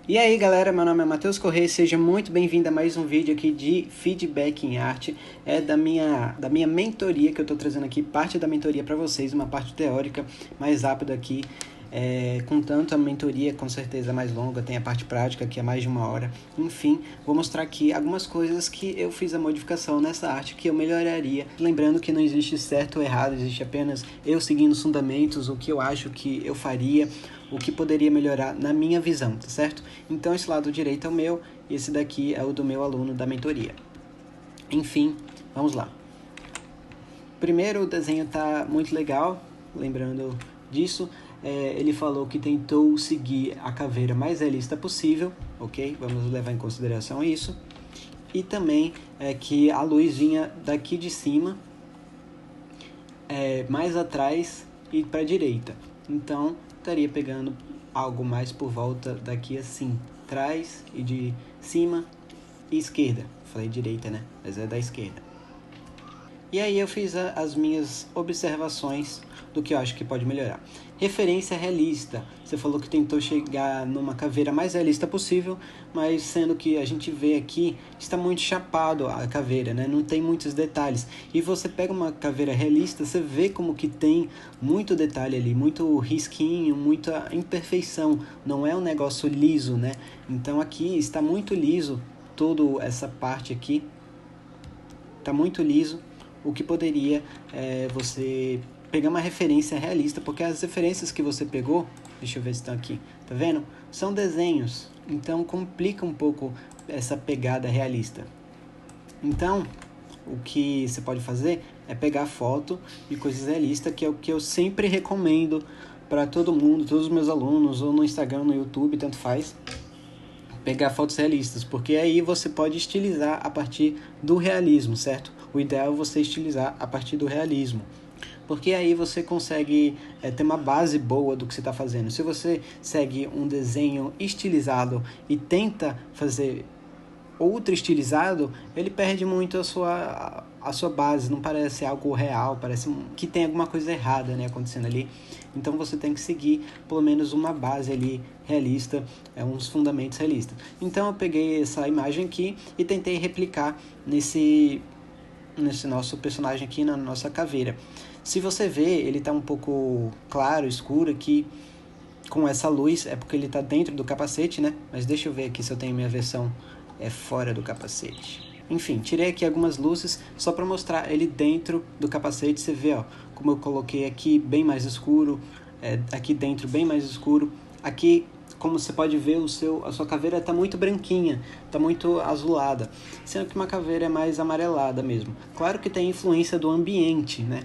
E aí galera, meu nome é Matheus Correia, seja muito bem-vindo a mais um vídeo aqui de feedback em arte. É da minha mentoria que eu estou trazendo aqui, parte da mentoria para vocês, uma parte teórica mais rápida aqui. Contanto a mentoria com certeza é mais longa, tem a parte prática que é mais de 1 hora. Enfim, vou mostrar aqui algumas coisas que eu fiz a modificação nessa arte que eu melhoraria. Lembrando que não existe certo ou errado, existe apenas eu seguindo os fundamentos, o que eu acho que eu faria, o que poderia melhorar na minha visão, tá certo? Então esse lado direito é o meu e esse daqui é o do meu aluno da mentoria. Enfim, vamos lá. Primeiro, o desenho tá muito legal, lembrando disso. Ele falou que tentou seguir a caveira mais realista possível, ok? Vamos levar em consideração isso. E também que a luz vinha daqui de cima, mais atrás e para a direita. Então, estaria pegando algo mais por volta daqui assim, trás e de cima e esquerda. Falei direita, né? Mas é da esquerda. E aí eu fiz as minhas observações do que eu acho que pode melhorar. Referência realista. Você falou que tentou chegar numa caveira mais realista possível, mas sendo que a gente vê aqui, está muito chapado a caveira, né? Não tem muitos detalhes. E você pega uma caveira realista, você vê como que tem muito detalhe ali, muito risquinho, muita imperfeição. Não é um negócio liso, né? Então aqui está muito liso, toda essa parte aqui. Está muito liso. O que poderia você pegar uma referência realista, porque as referências que você pegou, deixa eu ver se estão aqui, tá vendo? São desenhos, então complica um pouco essa pegada realista. Então, o que você pode fazer é pegar foto de coisas realistas, que é o que eu sempre recomendo para todo mundo, todos os meus alunos, ou no Instagram, no YouTube, tanto faz. Pegar fotos realistas, porque aí você pode estilizar a partir do realismo, certo? O ideal é você estilizar a partir do realismo, porque aí você consegue ter uma base boa do que você está fazendo. Se você segue um desenho estilizado e tenta fazer outro estilizado, ele perde muito a sua base, não parece algo real, parece que tem alguma coisa errada, né, acontecendo ali. Então você tem que seguir pelo menos uma base ali realista, uns fundamentos realistas. Então eu peguei essa imagem aqui e tentei replicar nesse nosso personagem aqui, na nossa caveira. Se você vê, ele está um pouco claro, escuro aqui, com essa luz, é porque ele está dentro do capacete, né? Mas deixa eu ver aqui se eu tenho minha versão fora do capacete. Enfim, tirei aqui algumas luzes só para mostrar ele dentro do capacete. Você vê, ó, como eu coloquei aqui bem mais escuro, aqui dentro bem mais escuro. Aqui, como você pode ver, a sua caveira está muito branquinha, está muito azulada, sendo que uma caveira é mais amarelada mesmo. Claro que tem influência do ambiente, né?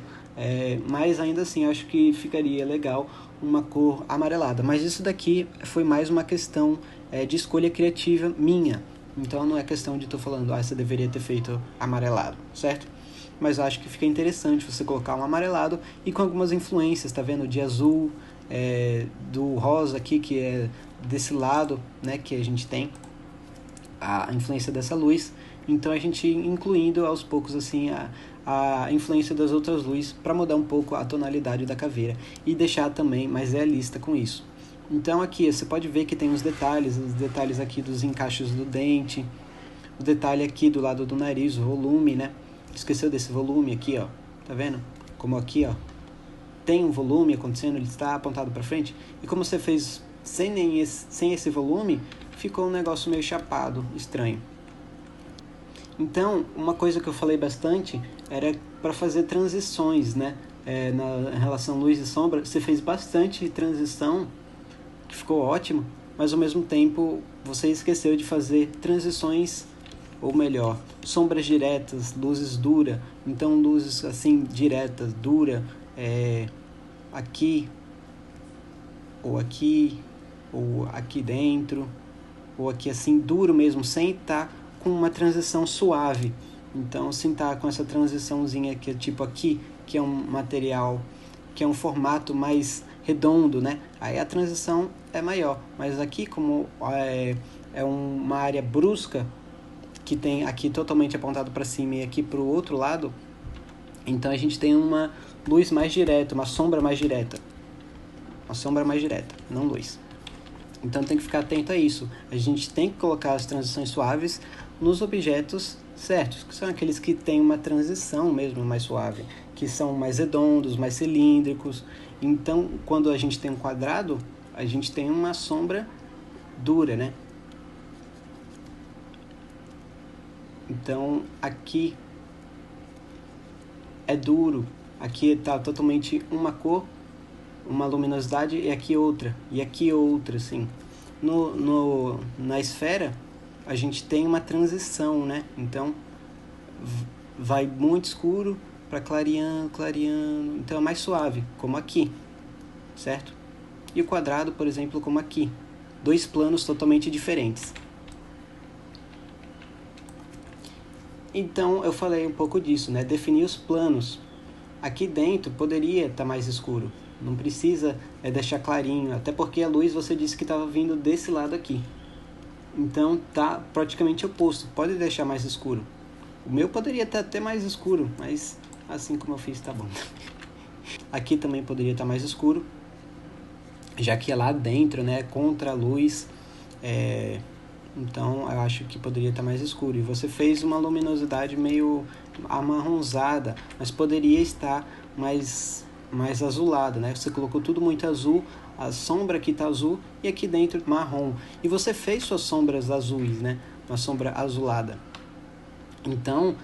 Mas ainda assim, acho que ficaria legal uma cor amarelada. Mas isso daqui foi mais uma questão de escolha criativa minha. Então não é questão de tô falando, você deveria ter feito amarelado, certo? Mas eu acho que fica interessante você colocar um amarelado e com algumas influências, tá vendo? De azul, do rosa aqui, que é desse lado, né, que a gente tem a influência dessa luz. Então a gente incluindo aos poucos assim a influência das outras luzes para mudar um pouco a tonalidade da caveira e deixar também mais realista com isso. Então aqui você pode ver que tem os detalhes aqui dos encaixes do dente, o detalhe aqui do lado do nariz, o volume, né? Esqueceu desse volume aqui, ó, tá vendo? Como aqui, ó, tem um volume acontecendo, ele está apontado para frente, e como você fez sem esse volume, ficou um negócio meio chapado, estranho. Então, uma coisa que eu falei bastante era para fazer transições, né? Na relação luz e sombra, você fez bastante transição, que ficou ótimo, mas ao mesmo tempo você esqueceu de fazer transições, ou melhor, sombras diretas, luzes duras. Então luzes assim diretas, dura, aqui, ou aqui dentro, ou aqui assim duro mesmo, sem estar com uma transição suave. Então sem estar com essa transiçãozinha que é tipo aqui, que é um material, que é um formato mais redondo, né? Aí a transição é maior, mas aqui como é uma área brusca, que tem aqui totalmente apontado para cima e aqui para o outro lado, então a gente tem uma luz mais direta, uma sombra mais direta, não luz. Então tem que ficar atento a isso. A gente tem que colocar as transições suaves nos objetos certos, que são aqueles que têm uma transição mesmo mais suave, que são mais redondos, mais cilíndricos. Então, quando a gente tem um quadrado, a gente tem uma sombra dura, né? Então, aqui é duro, aqui está totalmente uma cor, uma luminosidade, e aqui outra, assim. Na esfera, a gente tem uma transição, né? Então, vai muito escuro para clareando, então é mais suave, como aqui, certo? E o quadrado, por exemplo, como aqui. 2 planos totalmente diferentes. Então, eu falei um pouco disso, né? Definir os planos. Aqui dentro poderia estar mais escuro. Não precisa deixar clarinho, até porque a luz você disse que estava vindo desse lado aqui. Então, tá praticamente oposto. Pode deixar mais escuro. O meu poderia estar até mais escuro, mas assim como eu fiz, tá bom. Aqui também poderia estar mais escuro, já que é lá dentro, né? Contra a luz. Então, eu acho que poderia estar mais escuro. E você fez uma luminosidade meio amarronzada, mas poderia estar mais azulada, né? Você colocou tudo muito azul, a sombra aqui está azul e aqui dentro marrom. E você fez suas sombras azuis, né? Uma sombra azulada. Então,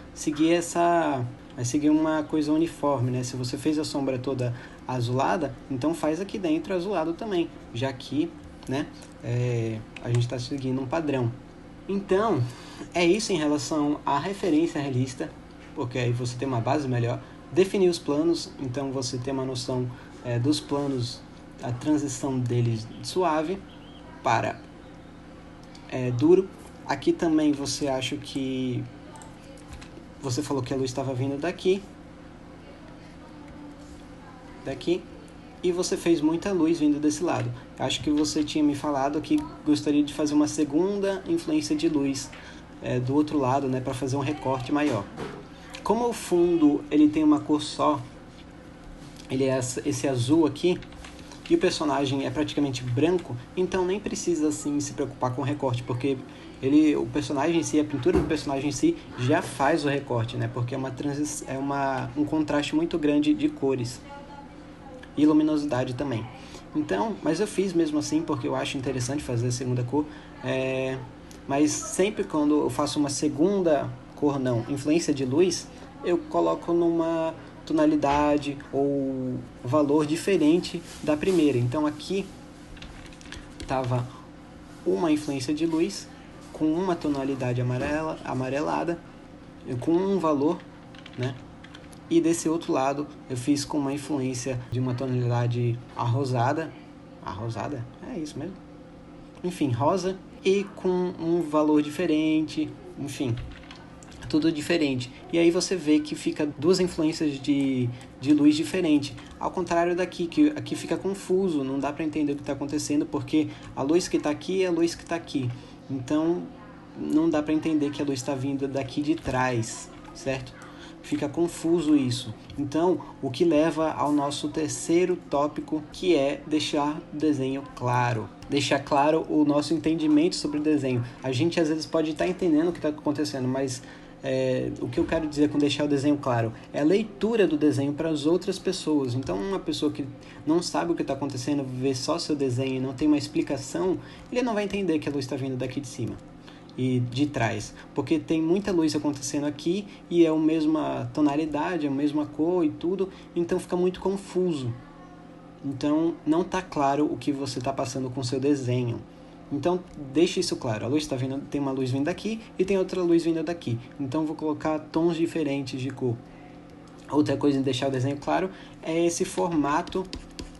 vai seguir uma coisa uniforme, né? Se você fez a sombra toda azulada, então faz aqui dentro azulado também, já que, né? A gente está seguindo um padrão. Então, é isso em relação à referência realista, porque aí você tem uma base melhor. Definir os planos, então você tem uma noção dos planos, a transição deles suave para duro. Aqui também você acha que... Você falou que a luz estava vindo daqui, e você fez muita luz vindo desse lado. Acho que você tinha me falado que gostaria de fazer uma segunda influência de luz do outro lado, né, para fazer um recorte maior. Como o fundo ele tem uma cor só, ele é esse azul aqui, e o personagem é praticamente branco, então nem precisa assim se preocupar com o recorte, porque o personagem em si, a pintura do personagem em si já faz o recorte, né? Porque é um contraste muito grande de cores e luminosidade também. Então, mas eu fiz mesmo assim porque eu acho interessante fazer a segunda cor. Mas sempre quando eu faço uma segunda cor, influência de luz, eu coloco numa tonalidade ou valor diferente da primeira. Então aqui estava uma influência de luz com uma tonalidade amarelada, com um valor, né? E desse outro lado eu fiz com uma influência de uma tonalidade arrosada, é isso mesmo? Enfim, rosa, e com um valor diferente, enfim, tudo diferente. E aí você vê que fica 2 influências de luz diferente. Ao contrário daqui, que aqui fica confuso, não dá para entender o que está acontecendo, porque a luz que está aqui é a luz que está aqui. Então, não dá para entender que a luz está vindo daqui de trás, certo? Fica confuso isso. Então, o que leva ao nosso terceiro tópico, que é deixar o desenho claro. Deixar claro o nosso entendimento sobre o desenho. A gente, às vezes, pode estar entendendo o que está acontecendo, mas o que eu quero dizer com deixar o desenho claro é a leitura do desenho para as outras pessoas. Então, uma pessoa que não sabe o que está acontecendo, vê só seu desenho e não tem uma explicação, ele não vai entender que a luz está vindo daqui de cima e de trás, porque tem muita luz acontecendo aqui e é a mesma tonalidade, a mesma cor e tudo, então fica muito confuso. Então, não está claro o que você está passando com o seu desenho. Então, deixe isso claro. A luz está vindo, tem uma luz vindo daqui e tem outra luz vindo daqui. Então, vou colocar tons diferentes de cor. Outra coisa em deixar o desenho claro é esse formato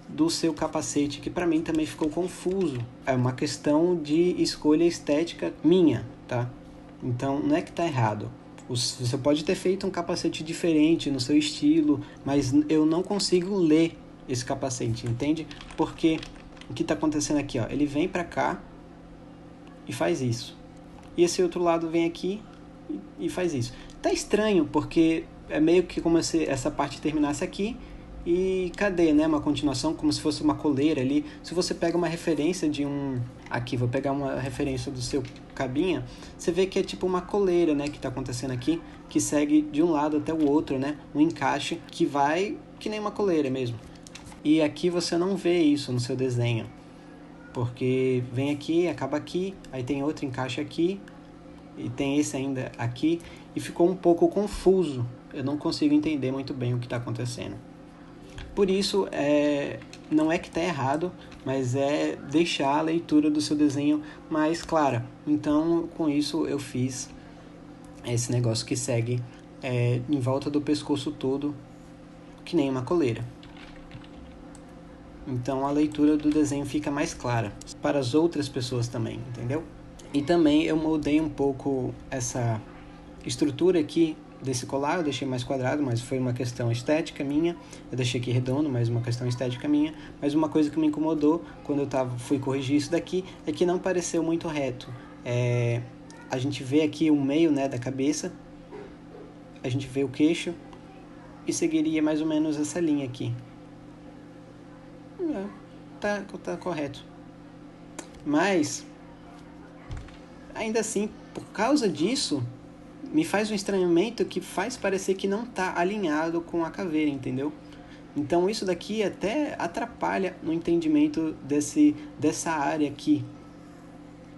do seu capacete, que para mim também ficou confuso. É uma questão de escolha estética minha, tá? Então, não é que está errado. Você pode ter feito um capacete diferente no seu estilo, mas eu não consigo ler esse capacete, entende? Porque o que está acontecendo aqui, ó, ele vem para cá e faz isso. E esse outro lado vem aqui e faz isso. Tá estranho, porque é meio que como se essa parte terminasse aqui e cadê, né? Uma continuação, como se fosse uma coleira ali. Se você pega uma referência de um aqui, vou pegar uma referência do seu cabinha, você vê que é tipo uma coleira, né, que está acontecendo aqui, que segue de um lado até o outro, né, um encaixe que vai que nem uma coleira mesmo. E aqui você não vê isso no seu desenho, porque vem aqui, acaba aqui, aí tem outro encaixe aqui, e tem esse ainda aqui, e ficou um pouco confuso. Eu não consigo entender muito bem o que está acontecendo. Por isso, não é que está errado, mas é deixar a leitura do seu desenho mais clara. Então, com isso, eu fiz esse negócio que segue em volta do pescoço todo, que nem uma coleira. Então, a leitura do desenho fica mais clara para as outras pessoas também, entendeu? E também eu mudei um pouco essa estrutura aqui desse colar, eu deixei mais quadrado, mas foi uma questão estética minha. Eu deixei aqui redondo, mas uma questão estética minha. Mas uma coisa que me incomodou quando eu fui corrigir isso daqui é que não pareceu muito reto. A gente vê aqui o meio, né, da cabeça, a gente vê o queixo e seguiria mais ou menos essa linha aqui. Tá correto. Mas, ainda assim, por causa disso, me faz um estranhamento que faz parecer que não está alinhado com a caveira, entendeu? Então isso daqui até atrapalha no entendimento dessa área aqui,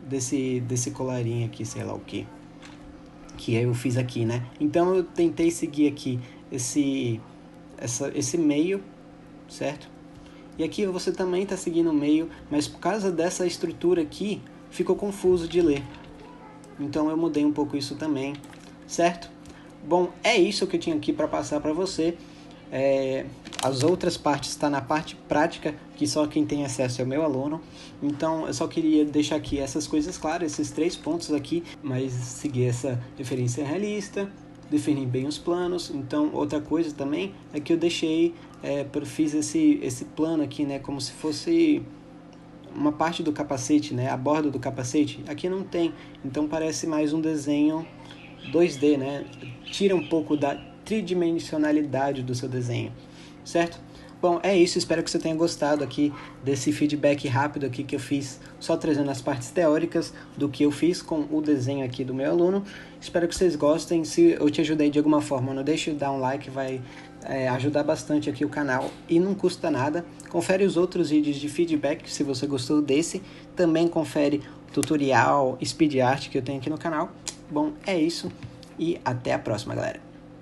desse colarinho aqui, sei lá o que eu fiz aqui, né? Então eu tentei seguir aqui esse meio, certo? E aqui você também está seguindo o meio, mas por causa dessa estrutura aqui, ficou confuso de ler. Então eu mudei um pouco isso também, certo? Bom, é isso que eu tinha aqui para passar para você. As outras partes estão na parte prática, que só quem tem acesso é o meu aluno. Então eu só queria deixar aqui essas coisas claras, esses 3 pontos aqui, mas seguir essa referência realista, definir bem os planos. Então outra coisa também é que eu deixei, fiz esse plano aqui, né, como se fosse uma parte do capacete, né, a borda do capacete. Aqui não tem, então parece mais um desenho 2D, né? Tira um pouco da tridimensionalidade do seu desenho, certo? Bom, é isso, espero que você tenha gostado aqui desse feedback rápido aqui que eu fiz, só trazendo as partes teóricas do que eu fiz com o desenho aqui do meu aluno. Espero que vocês gostem. Se eu te ajudei de alguma forma, não deixe de dar um like, vai ajudar bastante aqui o canal e não custa nada. Confere os outros vídeos de feedback se você gostou desse. Também confere o tutorial Speed Art que eu tenho aqui no canal. Bom, é isso e até a próxima, galera.